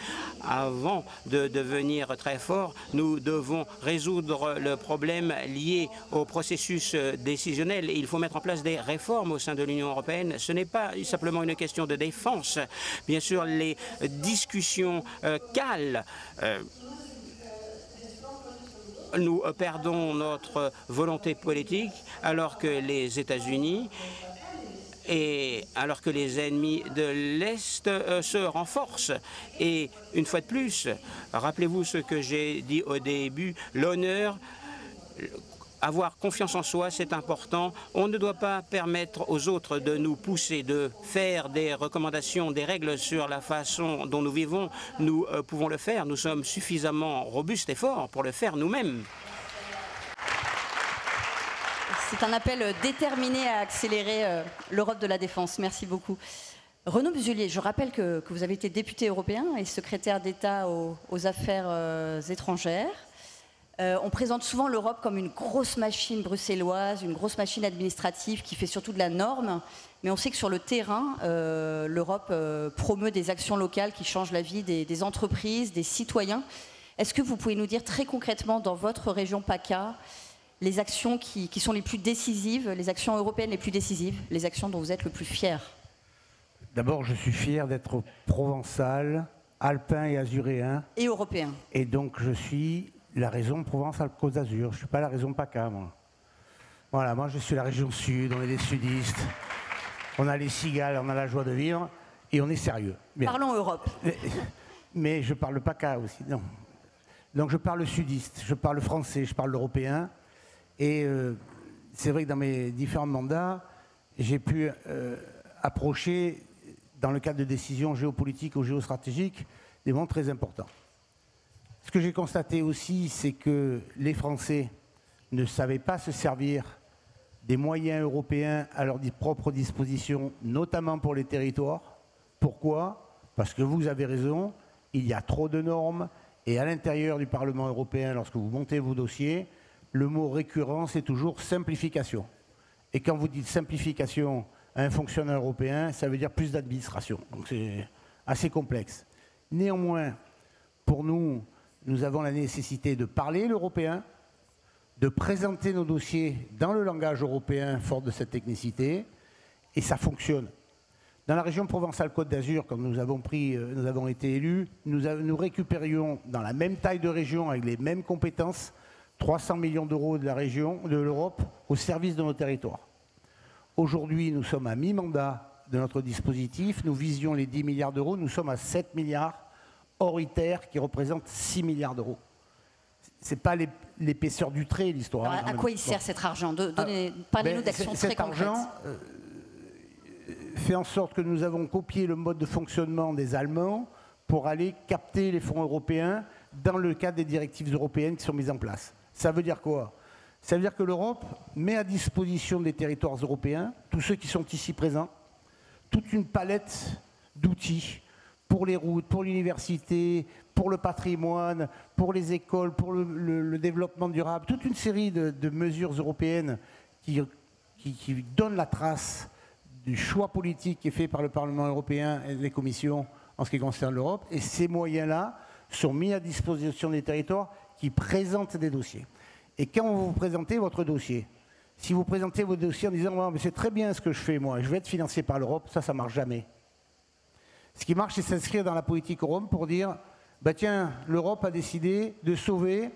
[SPEAKER 1] Avant de devenir très fort, nous devons résoudre le problème lié au processus décisionnel. Et il faut mettre en place des réformes au sein de l'Union européenne. Ce n'est pas simplement une question de défense. Bien sûr, les discussions calent. Nous perdons notre volonté politique alors que les États-Unis et alors que les ennemis de l'Est se renforcent. Et une fois de plus, rappelez-vous ce que j'ai dit au début, l'honneur avoir confiance en soi, c'est important. On ne doit pas permettre aux autres de nous pousser, de faire des recommandations, des règles sur la façon dont nous vivons. Nous pouvons le faire. Nous sommes suffisamment robustes et forts pour le faire nous-mêmes.
[SPEAKER 3] C'est un appel déterminé à accélérer l'Europe de la défense. Merci beaucoup. Renaud Muselier, je rappelle que vous avez été député européen et secrétaire d'État aux affaires étrangères. On présente souvent l'Europe comme une grosse machine bruxelloise, une grosse machine administrative qui fait surtout de la norme. Mais on sait que sur le terrain, l'Europe promeut des actions locales qui changent la vie des entreprises, des citoyens. Est-ce que vous pouvez nous dire très concrètement, dans votre région PACA, les actions qui sont les plus décisives, les actions européennes les plus décisives, les actions dont vous êtes le plus fier?
[SPEAKER 5] D'abord, je suis fier d'être provençal, alpin et azuréen.
[SPEAKER 3] Et européen.
[SPEAKER 5] Et donc, je suis la région Provence-Alpes-Côte d'Azur. Je ne suis pas la région PACA, moi. Voilà, moi, je suis la région sud, on est des sudistes. On a les cigales, on a la joie de vivre, et on est sérieux. Bien.
[SPEAKER 3] Parlons Europe.
[SPEAKER 5] Mais je parle PACA aussi, non. Donc, je parle sudiste, je parle français, je parle européen. Et c'est vrai que dans mes différents mandats, j'ai pu approcher, dans le cadre de décisions géopolitiques ou géostratégiques, des moments très importants. Ce que j'ai constaté aussi, c'est que les Français ne savaient pas se servir des moyens européens à leur propre disposition, notamment pour les territoires. Pourquoi? Parce que vous avez raison, il y a trop de normes, et à l'intérieur du Parlement européen, lorsque vous montez vos dossiers, le mot récurrent, c'est toujours simplification. Et quand vous dites simplification à un fonctionnaire européen, ça veut dire plus d'administration. Donc c'est assez complexe. Néanmoins, pour nous, nous avons la nécessité de parler l'européen, de présenter nos dossiers dans le langage européen fort de cette technicité, et ça fonctionne. Dans la région Provence-Alpes-Côte d'Azur, quand nous avons été élus, nous récupérions dans la même taille de région, avec les mêmes compétences, 300 millions d'euros de la région, de l'Europe, au service de nos territoires. Aujourd'hui, nous sommes à mi-mandat de notre dispositif, nous visions les 10 milliards d'euros, nous sommes à 7 milliards, hors ITER, qui représente 6 milliards d'euros. Ce n'est pas l'épaisseur du trait, l'histoire.
[SPEAKER 3] À quoi il sert cet argent? Parlez-nous d'actions très concrètes. Cet argent
[SPEAKER 5] fait en sorte que nous avons copié le mode de fonctionnement des Allemands pour aller capter les fonds européens dans le cadre des directives européennes qui sont mises en place. Ça veut dire quoi? Ça veut dire que l'Europe met à disposition des territoires européens, tous ceux qui sont ici présents, toute une palette d'outils pour les routes, pour l'université, pour le patrimoine, pour les écoles, pour le développement durable, toute une série de mesures européennes qui donnent la trace du choix politique qui est fait par le Parlement européen et les commissions en ce qui concerne l'Europe. Et ces moyens-là sont mis à disposition des territoires qui présentent des dossiers. Et quand vous présentez votre dossier, si vous présentez votre dossier en disant oh, « c'est très bien ce que je fais moi, je vais être financé par l'Europe », ça ne marche jamais. Ce qui marche, c'est s'inscrire dans la politique Rome pour dire bah, « tiens, l'Europe a décidé de sauver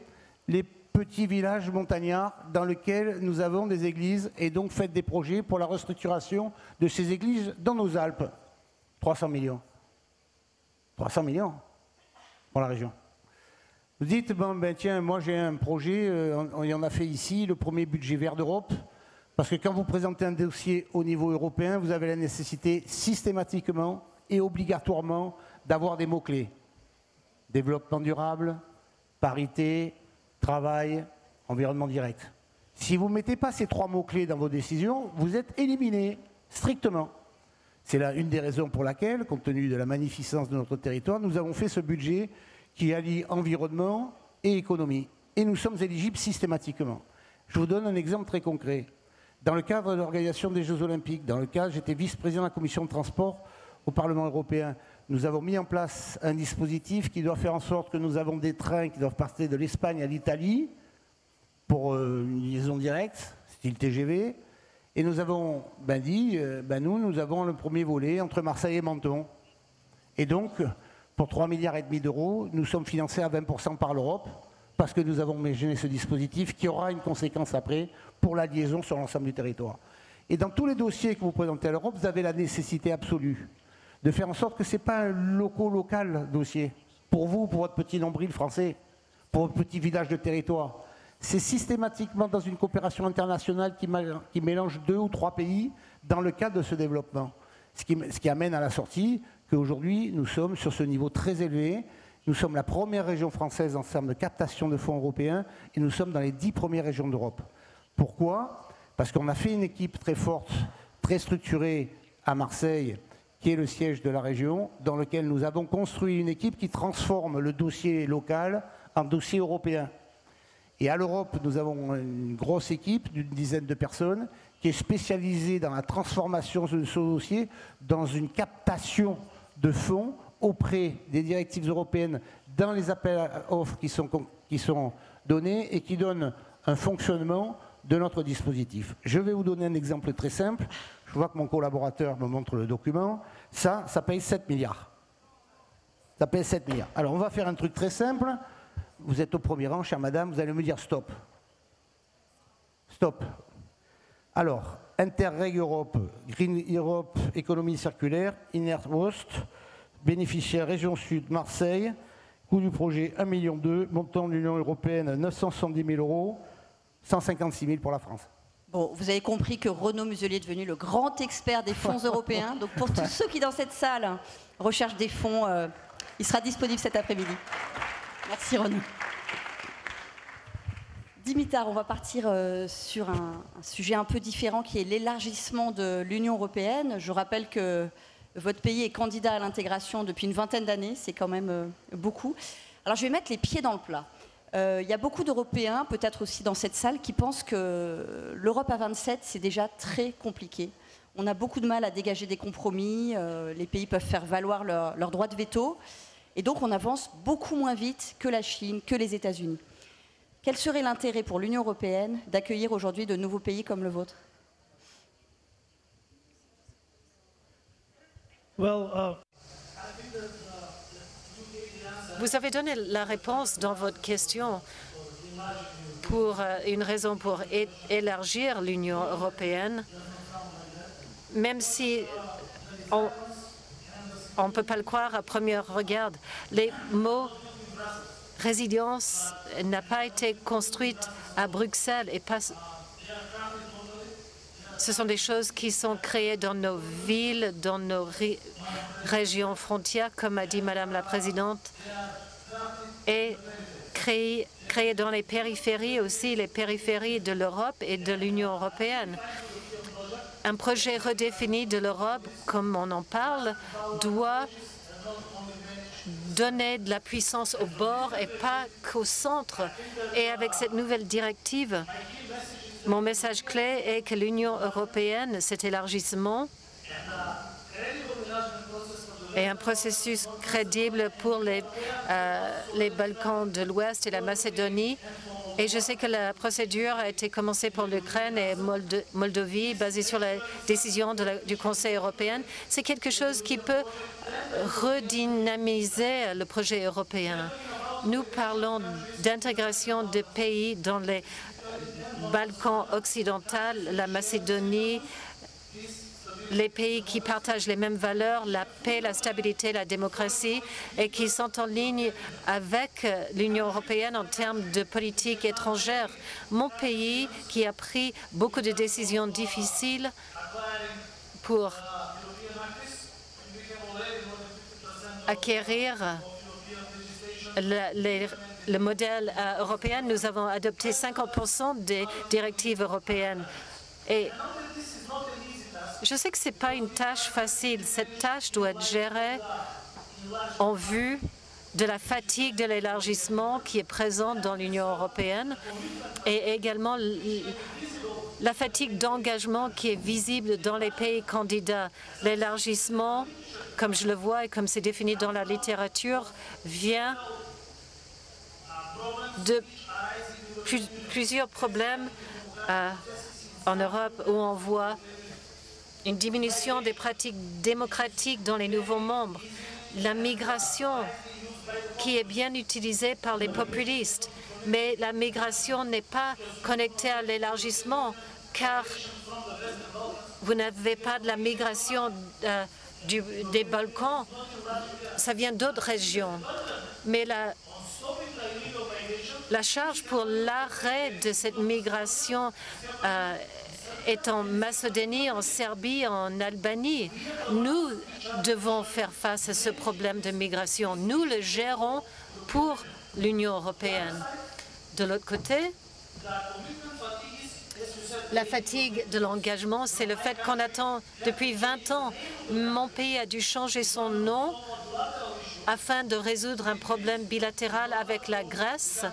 [SPEAKER 5] les petits villages montagnards dans lesquels nous avons des églises et donc faites des projets pour la restructuration de ces églises dans nos Alpes. 300 millions. 300 millions pour la région. » Vous dites, bon, ben, tiens, moi j'ai un projet, on y en a fait ici, le premier budget vert d'Europe, parce que quand vous présentez un dossier au niveau européen, vous avez la nécessité systématiquement et obligatoirement d'avoir des mots-clés. Développement durable, parité, travail, environnement direct. Si vous ne mettez pas ces 3 mots-clés dans vos décisions, vous êtes éliminé strictement. C'est là une des raisons pour laquelle, compte tenu de la magnificence de notre territoire, nous avons fait ce budget qui allie environnement et économie. Et nous sommes éligibles systématiquement. Je vous donne un exemple très concret. Dans le cadre de l'organisation des Jeux Olympiques, dans le cadre, j'étais vice-président de la commission de transport au Parlement européen, nous avons mis en place un dispositif qui doit faire en sorte que nous avons des trains qui doivent partir de l'Espagne à l'Italie pour une liaison directe, style TGV. Et nous avons dit, nous avons le premier volet entre Marseille et Menton. Et donc, pour 3,5 milliards d'euros, nous sommes financés à 20% par l'Europe parce que nous avons imaginé ce dispositif qui aura une conséquence après pour la liaison sur l'ensemble du territoire. Et dans tous les dossiers que vous présentez à l'Europe, vous avez la nécessité absolue de faire en sorte que ce n'est pas un local dossier pour vous, pour votre petit nombril français, pour votre petit village de territoire. c'est systématiquement dans une coopération internationale qui mélange 2 ou 3 pays dans le cadre de ce développement. Ce qui amène à la sortie qu'aujourd'hui, nous sommes sur ce niveau très élevé. Nous sommes la première région française en termes de captation de fonds européens et nous sommes dans les 10 premières régions d'Europe. Pourquoi? Parce qu'on a fait une équipe très forte, très structurée à Marseille, qui est le siège de la région, dans lequel nous avons construit une équipe qui transforme le dossier local en dossier européen. Et à l'Europe, nous avons une grosse équipe d'une dizaine de personnes qui est spécialisée dans la transformation de ce dossier dans une captation de fonds auprès des directives européennes dans les appels à offres qui sont donnés et qui donnent un fonctionnement de notre dispositif. Je vais vous donner un exemple très simple. Je vois que mon collaborateur me montre le document. Ça paye 7 milliards. Ça paye 7 milliards. Alors, on va faire un truc très simple. Vous êtes au premier rang, chère madame, vous allez me dire stop. Stop. Alors, Interreg Europe, Green Europe, économie circulaire, Inert Ost, bénéficiaire Région Sud, Marseille, coût du projet 1,2 million, montant de l'Union européenne 970 000 euros, 156 000 pour la France.
[SPEAKER 3] Bon, vous avez compris que Renaud Muselier est devenu le grand expert des fonds européens. Donc pour tous ceux qui dans cette salle recherchent des fonds, il sera disponible cet après-midi. Merci Renaud. Dimitar, on va partir sur un sujet un peu différent qui est l'élargissement de l'Union européenne. Je rappelle que votre pays est candidat à l'intégration depuis une vingtaine d'années, c'est quand même beaucoup. Alors je vais mettre les pieds dans le plat. Il y a beaucoup d'Européens, peut-être aussi dans cette salle, qui pensent que l'Europe à 27, c'est déjà très compliqué. On a beaucoup de mal à dégager des compromis, les pays peuvent faire valoir leur droit de veto, et donc on avance beaucoup moins vite que la Chine, que les États-Unis. Quel serait l'intérêt pour l'Union européenne d'accueillir aujourd'hui de nouveaux pays comme le vôtre?
[SPEAKER 7] Vous avez donné la réponse dans votre question pour une raison pour élargir l'Union européenne, même si on ne peut pas le croire à première regard. Les mots résidence n'a pas été construite à Bruxelles et pas. Ce sont des choses qui sont créées dans nos villes, dans nos régions frontières, comme a dit Madame la Présidente, et créées dans les périphéries aussi, les périphéries de l'Europe et de l'Union européenne. Un projet redéfini de l'Europe, comme on en parle, doit donner de la puissance au bord et pas qu'au centre. Et avec cette nouvelle directive, mon message clé est que l'Union européenne, cet élargissement, est un processus crédible pour les Balkans de l'Ouest et la Macédonie. Et je sais que la procédure a été commencée pour l'Ukraine et Moldavie, basée sur la décision du Conseil européen. C'est quelque chose qui peut redynamiser le projet européen. Nous parlons d'intégration de pays dans les Balkans occidentaux, la Macédonie, les pays qui partagent les mêmes valeurs, la paix, la stabilité, la démocratie, et qui sont en ligne avec l'Union européenne en termes de politique étrangère. Mon pays, qui a pris beaucoup de décisions difficiles pour acquérir le modèle européen, nous avons adopté 50% des directives européennes. Et je sais que ce n'est pas une tâche facile. Cette tâche doit être gérée en vue de la fatigue de l'élargissement qui est présente dans l'Union européenne et également la fatigue d'engagement qui est visible dans les pays candidats. L'élargissement, comme je le vois et comme c'est défini dans la littérature, vient de plusieurs problèmes en Europe où on voit une diminution des pratiques démocratiques dans les nouveaux membres, la migration qui est bien utilisée par les populistes, mais la migration n'est pas connectée à l'élargissement car vous n'avez pas de la migration des Balkans, ça vient d'autres régions. Mais la charge pour l'arrêt de cette migration est en Macédonie, en Serbie, en Albanie. Nous devons faire face à ce problème de migration. Nous le gérons pour l'Union européenne. De l'autre côté, la fatigue de l'engagement, c'est le fait qu'on attend depuis 20 ans. Mon pays a dû changer son nom afin de résoudre un problème bilatéral avec la Grèce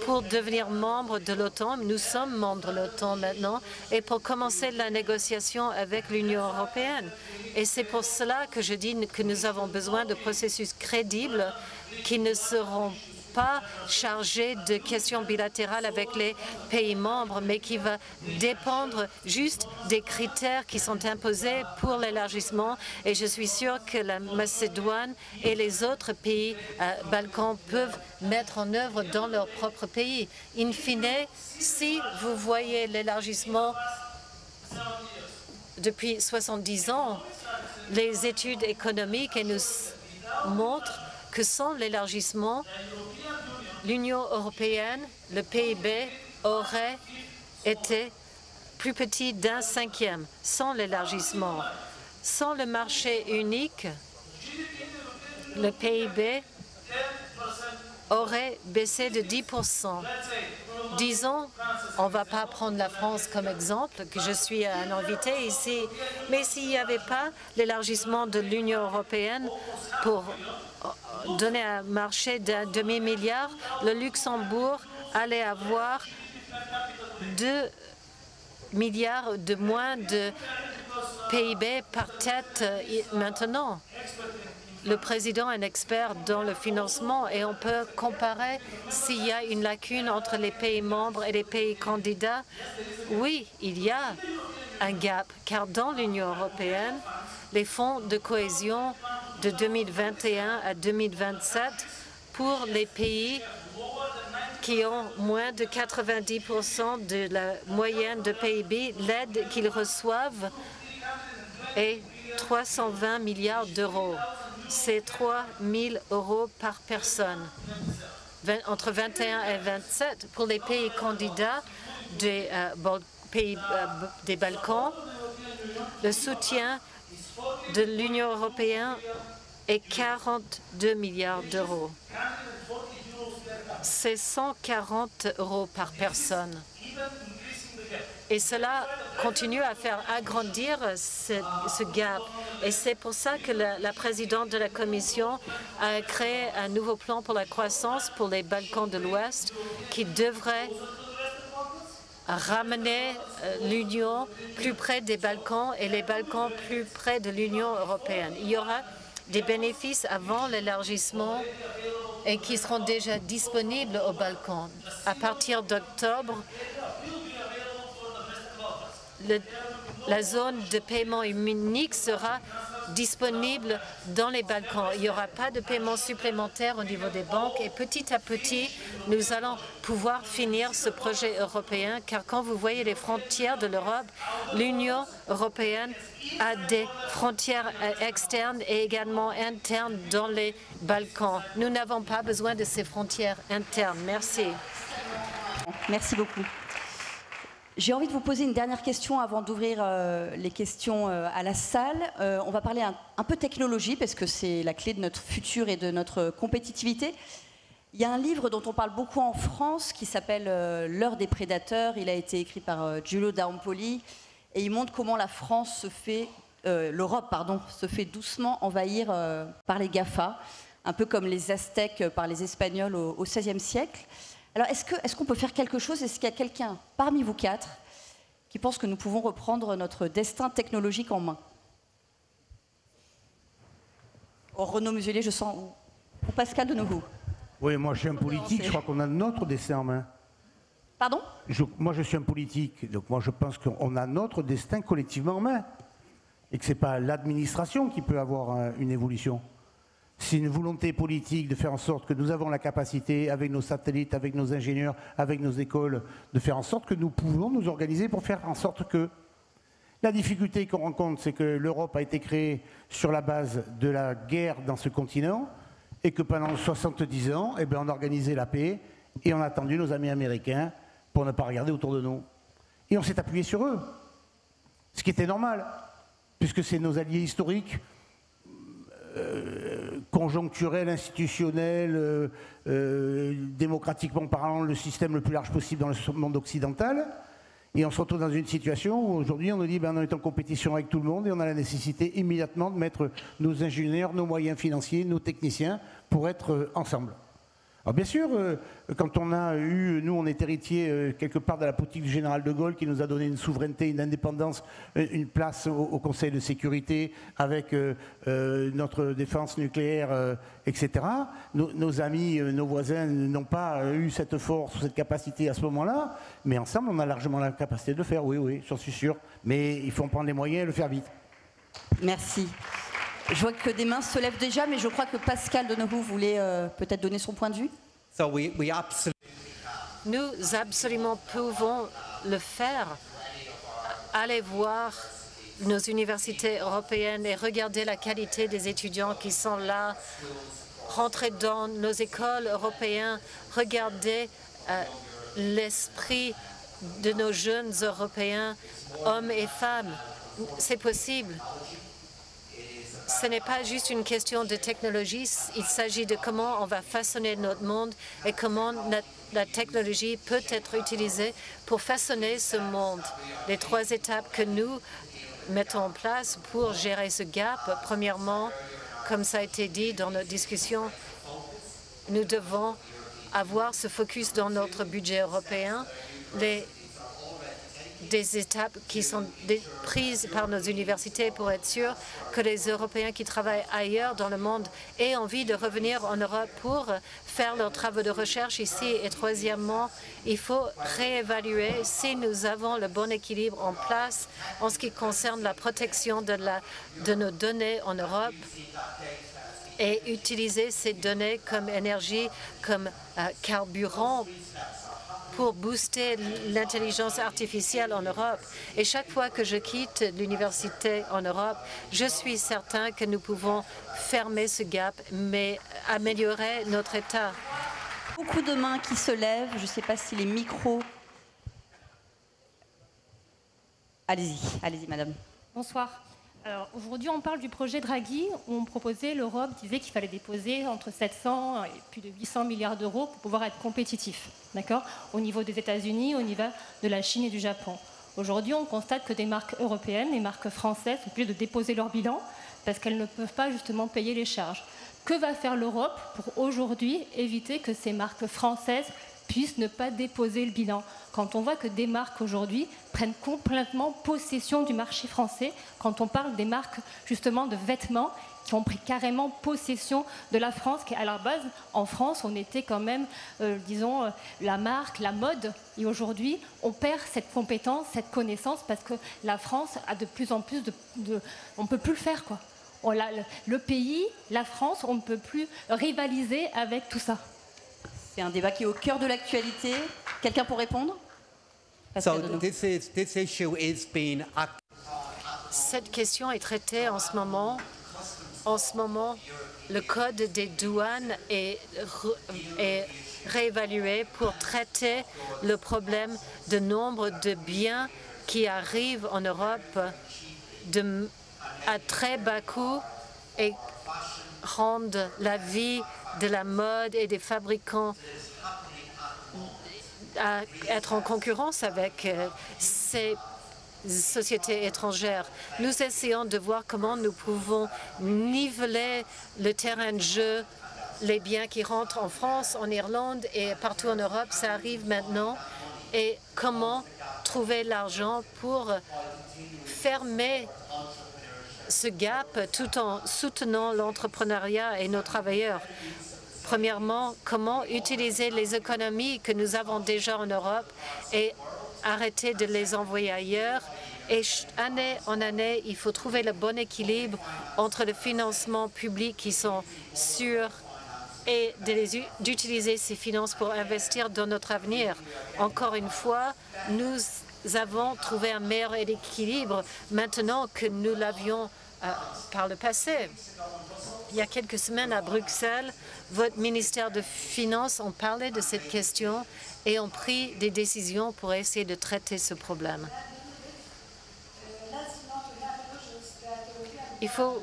[SPEAKER 7] pour devenir membre de l'OTAN. Nous sommes membres de l'OTAN maintenant et pour commencer la négociation avec l'Union européenne. Et c'est pour cela que je dis que nous avons besoin de processus crédibles qui ne seront pas chargé de questions bilatérales avec les pays membres, mais qui va dépendre juste des critères qui sont imposés pour l'élargissement. Et je suis sûre que la Macédoine et les autres pays balkans peuvent mettre en œuvre dans leur propre pays. In fine, si vous voyez l'élargissement depuis 70 ans, les études économiques nous montrent que sans l'élargissement, l'Union européenne, le PIB, aurait été plus petit d'1/5 sans l'élargissement. Sans le marché unique, le PIB aurait baissé de 10%. Disons, on ne va pas prendre la France comme exemple, que je suis un invité ici, mais s'il n'y avait pas l'élargissement de l'Union européenne pour donner un marché d'un demi-milliard, le Luxembourg allait avoir 2 milliards de moins de PIB par tête maintenant. Le président est un expert dans le financement et on peut comparer s'il y a une lacune entre les pays membres et les pays candidats. Oui, il y a un gap, car dans l'Union européenne, les fonds de cohésion de 2021 à 2027 pour les pays qui ont moins de 90% de la moyenne de PIB, l'aide qu'ils reçoivent est 320 milliards d'euros. C'est 3 000 € par personne. Entre 21 et 27, pour les pays candidats des pays des Balkans, le soutien de l'Union européenne est 42 milliards d'euros. C'est 140 € par personne. Et cela continue à faire agrandir ce gap. Et c'est pour ça que la présidente de la Commission a créé un nouveau plan pour la croissance pour les Balkans de l'Ouest qui devrait ramener l'Union plus près des Balkans et les Balkans plus près de l'Union européenne. Il y aura des bénéfices avant l'élargissement et qui seront déjà disponibles aux Balkans. À partir d'octobre, la zone de paiement unique sera disponible dans les Balkans. Il n'y aura pas de paiement supplémentaire au niveau des banques et petit à petit, nous allons pouvoir finir ce projet européen car quand vous voyez les frontières de l'Europe, l'Union européenne a des frontières externes et également internes dans les Balkans. Nous n'avons pas besoin de ces frontières internes. Merci.
[SPEAKER 3] Merci beaucoup. J'ai envie de vous poser une dernière question avant d'ouvrir les questions à la salle. On va parler un peu technologie parce que c'est la clé de notre futur et de notre compétitivité. Il y a un livre dont on parle beaucoup en France qui s'appelle L'heure des prédateurs. Il a été écrit par Giulio D'Ampoli et il montre comment la France se fait, l'Europe pardon, se fait doucement envahir par les GAFA, un peu comme les Aztèques par les Espagnols au XVIe siècle. Alors, est-ce qu'on peut faire quelque chose? Est-ce qu'il y a quelqu'un parmi vous quatre qui pense que nous pouvons reprendre notre destin technologique en main? Oh, Renaud Muselier, je sens. Ou Pascal de nouveau.
[SPEAKER 5] Oui, moi je suis un politique, je crois qu'on a notre destin en main.
[SPEAKER 3] Pardon?
[SPEAKER 5] Moi je suis un politique, donc moi je pense qu'on a notre destin collectivement en main. Et que ce n'est pas l'administration qui peut avoir une évolution. C'est une volonté politique de faire en sorte que nous avons la capacité, avec nos satellites, avec nos ingénieurs, avec nos écoles, de faire en sorte que nous pouvons nous organiser pour faire en sorte que... La difficulté qu'on rencontre, c'est que l'Europe a été créée sur la base de la guerre dans ce continent et que pendant 70 ans, eh bien, on organisait la paix et on a attendu nos amis américains pour ne pas regarder autour de nous. Et on s'est appuyé sur eux, ce qui était normal, puisque c'est nos alliés historiques, conjoncturels, institutionnels, démocratiquement parlant, le système le plus large possible dans le monde occidental. Et on se retrouve dans une situation où aujourd'hui on nous dit on est en compétition avec tout le monde et on a la nécessité immédiatement de mettre nos ingénieurs, nos moyens financiers, nos techniciens pour être ensemble. Alors bien sûr, quand on a eu, nous on est héritier quelque part de la politique du général de Gaulle qui nous a donné une souveraineté, une indépendance, une place au Conseil de sécurité avec notre défense nucléaire, etc. Nos amis, nos voisins n'ont pas eu cette force, cette capacité à ce moment-là, mais ensemble on a largement la capacité de le faire, oui, j'en suis sûr. Mais il faut en prendre les moyens et le faire vite.
[SPEAKER 3] Merci. Je vois que des mains se lèvent déjà, mais je crois que Pascal Donohue voulait peut-être donner son point de vue.
[SPEAKER 7] Nous absolument pouvons le faire. Allez voir nos universités européennes et regarder la qualité des étudiants qui sont là. Rentrez dans nos écoles européennes, regardez l'esprit de nos jeunes Européens, hommes et femmes. C'est possible. Ce n'est pas juste une question de technologie, il s'agit de comment on va façonner notre monde et comment la technologie peut être utilisée pour façonner ce monde. Les 3 étapes que nous mettons en place pour gérer ce gap, premièrement, comme ça a été dit dans notre discussion, nous devons avoir ce focus dans notre budget européen, des étapes qui sont prises par nos universités pour être sûr que les Européens qui travaillent ailleurs dans le monde aient envie de revenir en Europe pour faire leurs travaux de recherche ici. Et troisièmement, il faut réévaluer si nous avons le bon équilibre en place en ce qui concerne la protection de nos données en Europe et utiliser ces données comme énergie, comme carburant pour booster l'intelligence artificielle en Europe. Et chaque fois que je quitte l'université en Europe, je suis certain que nous pouvons fermer ce gap, mais améliorer notre état.
[SPEAKER 3] Beaucoup de mains qui se lèvent. Je ne sais pas si les micros... Allez-y, madame.
[SPEAKER 8] Bonsoir. Alors, aujourd'hui, on parle du projet Draghi, où on proposait, l'Europe disait qu'il fallait déposer entre 700 et plus de 800 milliards d'euros pour pouvoir être compétitif, d'accord, au niveau des États-Unis, au niveau de la Chine et du Japon. Aujourd'hui, on constate que des marques européennes, les marques françaises, sont obligées de déposer leur bilan parce qu'elles ne peuvent pas justement payer les charges. Que va faire l'Europe pour aujourd'hui éviter que ces marques françaises puissent ne pas déposer le bilan? Quand on voit que des marques aujourd'hui prennent complètement possession du marché français, quand on parle des marques justement de vêtements qui ont pris carrément possession de la France, qui à la base, en France, on était quand même, disons, la marque, la mode, et aujourd'hui, on perd cette compétence, cette connaissance, parce que la France a de plus en plus on ne peut plus le faire, quoi. Le pays, la France, on ne peut plus rivaliser avec tout ça.
[SPEAKER 3] C'est un débat qui est au cœur de l'actualité. Quelqu'un pour répondre?
[SPEAKER 7] Cette question est traitée en ce moment. En ce moment, le code des douanes est réévalué pour traiter le problème de nombre de biens qui arrivent en Europe à très bas coût et rendent la vie de la mode et des fabricants à être en concurrence avec ces sociétés étrangères. Nous essayons de voir comment nous pouvons niveler le terrain de jeu, les biens qui rentrent en France, en Irlande et partout en Europe, ça arrive maintenant, et comment trouver l'argent pour fermer ce gap tout en soutenant l'entrepreneuriat et nos travailleurs. Premièrement, comment utiliser les économies que nous avons déjà en Europe et arrêter de les envoyer ailleurs. Et année en année, il faut trouver le bon équilibre entre le financement public qui sont sûrs et d'utiliser ces finances pour investir dans notre avenir. Encore une fois, nous avons trouvé un meilleur équilibre maintenant que nous l'avions par le passé. Il y a quelques semaines à Bruxelles, votre ministère de Finances a parlé de cette question et ont pris des décisions pour essayer de traiter ce problème. Il ne faut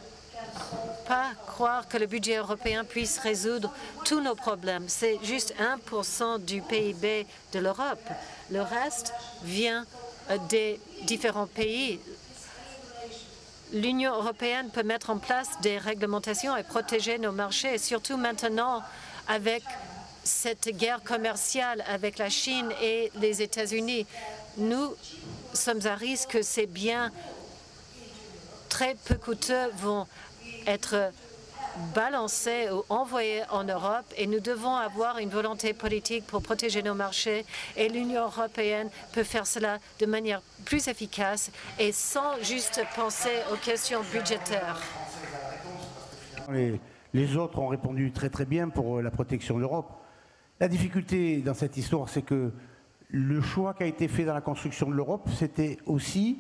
[SPEAKER 7] pas croire que le budget européen puisse résoudre tous nos problèmes. C'est juste 1% du PIB de l'Europe. Le reste vient des différents pays. L'Union européenne peut mettre en place des réglementations et protéger nos marchés, et surtout maintenant avec cette guerre commerciale avec la Chine et les États-Unis. Nous sommes à risque que ces biens très peu coûteux vont être balancés ou envoyés en Europe, et nous devons avoir une volonté politique pour protéger nos marchés, et l'Union européenne peut faire cela de manière plus efficace et sans juste penser aux questions budgétaires.
[SPEAKER 5] Les autres ont répondu très très bien pour la protection de l'Europe. La difficulté dans cette histoire, c'est que le choix qui a été fait dans la construction de l'Europe, c'était aussi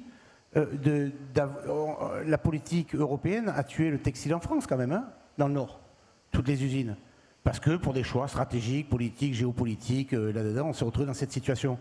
[SPEAKER 5] la politique européenne a tué le textile en France quand même, hein, dans le Nord, toutes les usines. Parce que pour des choix stratégiques, politiques, géopolitiques, là-dedans, on s'est retrouvé dans cette situation.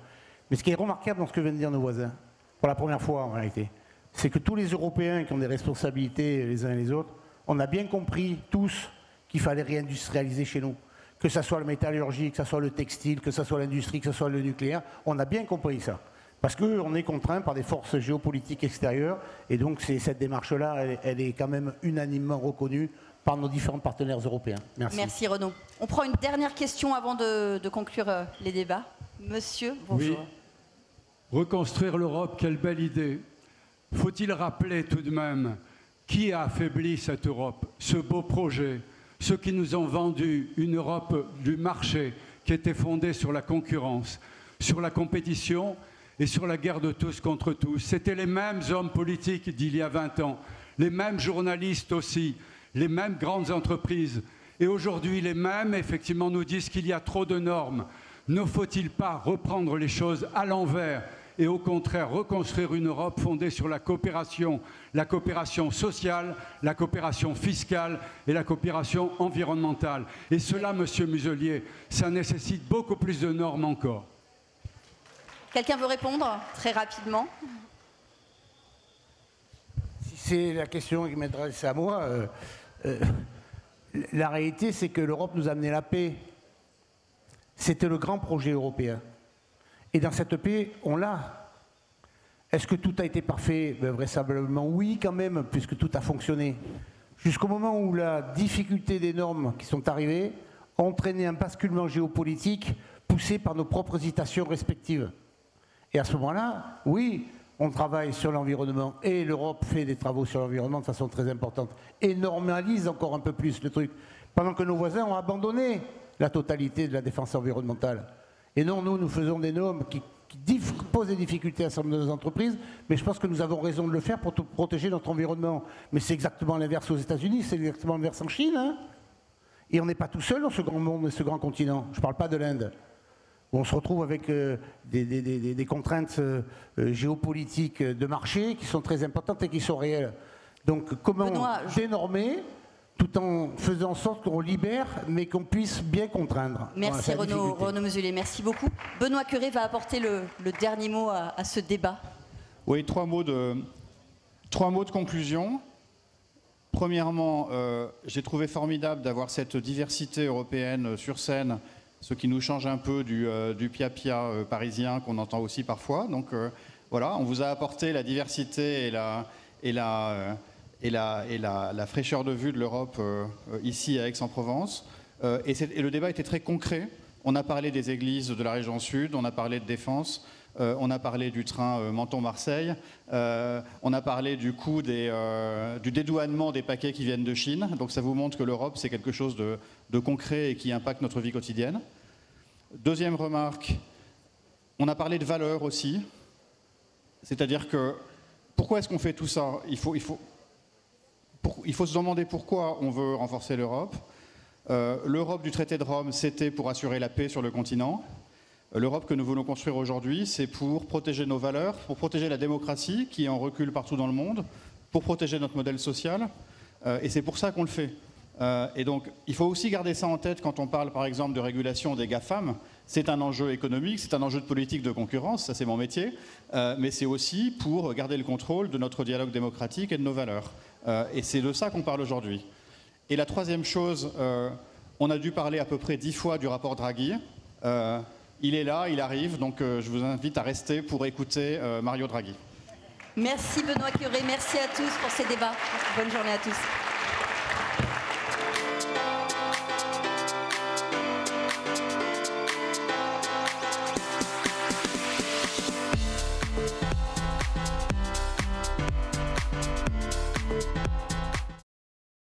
[SPEAKER 5] Mais ce qui est remarquable dans ce que viennent de dire nos voisins, pour la première fois en réalité, c'est que tous les Européens qui ont des responsabilités les uns et les autres, on a bien compris tous qu'il fallait réindustrialiser chez nous. Que ce soit la métallurgie, que ce soit le textile, que ce soit l'industrie, que ce soit le nucléaire, on a bien compris ça. Parce qu'on est contraint par des forces géopolitiques extérieures, et donc cette démarche-là, elle est quand même unanimement reconnue par nos différents partenaires européens. Merci.
[SPEAKER 3] Merci Renaud. On prend une dernière question avant de conclure les débats. Monsieur, bonjour.
[SPEAKER 9] Oui. Reconstruire l'Europe, quelle belle idée. Faut-il rappeler tout de même qui a affaibli cette Europe, ce beau projet, ceux qui nous ont vendu une Europe du marché qui était fondée sur la concurrence, sur la compétition et sur la guerre de tous contre tous. C'étaient les mêmes hommes politiques d'il y a 20 ans, les mêmes journalistes aussi, les mêmes grandes entreprises. Et aujourd'hui, les mêmes, effectivement, nous disent qu'il y a trop de normes. Ne faut-il pas reprendre les choses à l'envers et au contraire reconstruire une Europe fondée sur la coopération sociale, la coopération fiscale et la coopération environnementale. Et cela, Monsieur Muselier, ça nécessite beaucoup plus de normes encore.
[SPEAKER 3] Quelqu'un veut répondre très rapidement?
[SPEAKER 5] Si c'est la question qui m'adresse à moi, la réalité c'est que l'Europe nous a amené la paix. C'était le grand projet européen. Et dans cette paix, on l'a. Est-ce que tout a été parfait? Ben, vraisemblablement oui quand même, puisque tout a fonctionné. Jusqu'au moment où la difficulté des normes qui sont arrivées a entraîné un basculement géopolitique poussé par nos propres hésitations respectives. Et à ce moment-là, oui, on travaille sur l'environnement et l'Europe fait des travaux sur l'environnement de façon très importante et normalise encore un peu plus le truc, pendant que nos voisins ont abandonné la totalité de la défense environnementale. Et non, nous faisons des normes qui posent des difficultés à certaines de nos entreprises, mais je pense que nous avons raison de le faire pour protéger notre environnement. Mais c'est exactement l'inverse aux États-Unis, c'est exactement l'inverse en Chine. Hein, et on n'est pas tout seul dans ce grand monde et ce grand continent. Je ne parle pas de l'Inde, où on se retrouve avec des contraintes géopolitiques de marché qui sont très importantes et qui sont réelles. Donc comment dénormer tout en faisant en sorte qu'on libère, mais qu'on puisse bien contraindre.
[SPEAKER 3] Merci voilà, Renaud Muselier, merci beaucoup. Benoît Cœuré va apporter le dernier mot à ce débat.
[SPEAKER 2] Oui, trois mots de conclusion. Premièrement, j'ai trouvé formidable d'avoir cette diversité européenne sur scène, ce qui nous change un peu du pia-pia parisien qu'on entend aussi parfois. Donc voilà, on vous a apporté la diversité et la fraîcheur de vue de l'Europe ici à Aix-en-Provence. Et le débat était très concret. On a parlé des églises de la région sud, on a parlé de défense, on a parlé du train Menton-Marseille, on a parlé du coût du dédouanement des paquets qui viennent de Chine. Donc ça vous montre que l'Europe, c'est quelque chose de concret et qui impacte notre vie quotidienne. Deuxième remarque, on a parlé de valeurs aussi. C'est-à-dire que, pourquoi est-ce qu'on fait tout ça? Il faut se demander pourquoi on veut renforcer l'Europe. L'Europe du traité de Rome, c'était pour assurer la paix sur le continent. L'Europe que nous voulons construire aujourd'hui, c'est pour protéger nos valeurs, pour protéger la démocratie qui est en recul partout dans le monde, pour protéger notre modèle social. Et c'est pour ça qu'on le fait. Et donc, il faut aussi garder ça en tête quand on parle, par exemple, de régulation des GAFAM. C'est un enjeu économique, c'est un enjeu de politique de concurrence, ça c'est mon métier, mais c'est aussi pour garder le contrôle de notre dialogue démocratique et de nos valeurs. Et c'est de ça qu'on parle aujourd'hui. Et la troisième chose, on a dû parler à peu près 10 fois du rapport Draghi. Il est là, il arrive, donc je vous invite à rester pour écouter Mario Draghi.
[SPEAKER 3] Merci Benoît Cœuré, merci à tous pour ces débats. Bonne journée à tous.